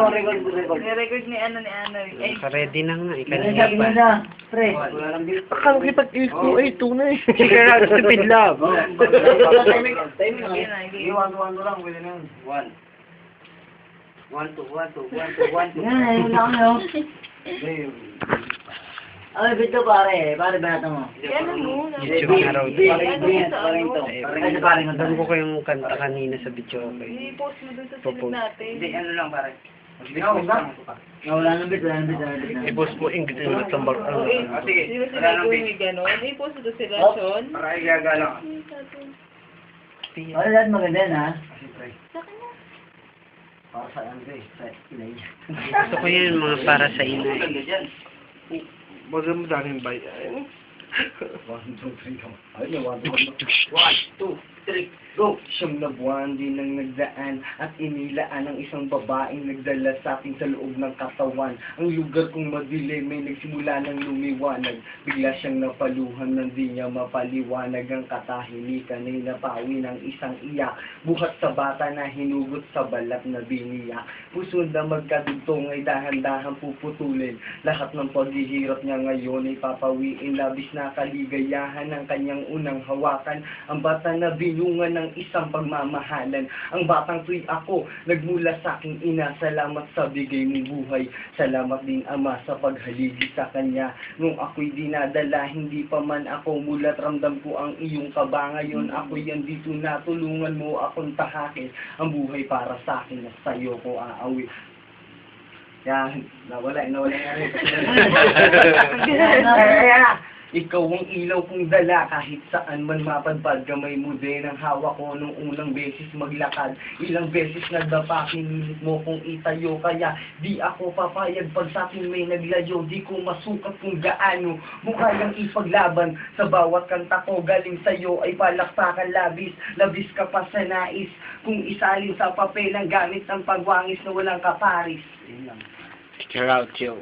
Record ni ano. Ay, Naka-ready na nga. Sabi mo na, pre. Akala ko ipag-is mo ay tunay. Figure out stupid love. okay na, okay. Yan, ayun na ako. Ay, bito pare. Pare ba mo? Yan ang muna. YouTube na raw. Ay, sa pare Alam ko yung kanta kanina sa video. Okay. I-post mo dun sa silid natin. Wala nang bit, wala nang bit. I-post mo yung ganda ng tambal. Di ba sila gawin gano'n? I-post mo dun sa relasyon. Wala lahat maganda na. Sa kanya. Para sa ano guys, sa inay. Gusto ko yun mga para sa inay. Wag mo daming bayan. 1, 2, 3, ay, 1, 2, 3, go! Siyam na buwan din ang nagdaan at inilaan ang isang babaeng nagdala sa akin sa loob ng katawan. Ang lugar kong madilim may nagsimula ng lumiwanag. Bigla siyang napaluhan nang di niya mapaliwanag ang katahimikan ay napawi ng isang iyak. Buhat sa bata na hinugot sa balat na biniyak. Puso na magkadugtong ay dahan-dahan puputulin. Lahat ng paghihirap niya ngayon ay papawiin. Labis na kaligayahan ng kanyang unang hawakan. Ang bata na binungan ng isang pagmamahalan. Ang batang tuy ako, nagmula sa aking ina. Salamat sa bigay mong buhay. Salamat din Ama sa paghaligi sa kanya. Nung ako'y dinadala, hindi pa man ako mulat. Ramdam ko ang iyong kaba. Ngayon ako'y andito na. Tulungan mo akong tahakin. Ang buhay para sa akin na sa'yo ko aawit. Yan, nawala nga rin. Ikaw ang ilaw kong dala kahit saan man mapadpad. Kamay mo din ang hawak ko nung unang beses maglakad. Ilang beses nagdapa, kinilit mo kung itayo. Kaya di ako papayag pag sa akin may naglayo. Di ko masukat kung gaano mo kayang ipaglaban. Sa bawat kanta ko galing sa'yo ay palakpakan labis. Labis ka pa sa nais kung isalin sa papel ang gamit ng pagwangis na walang kaparis. Figure out, yo.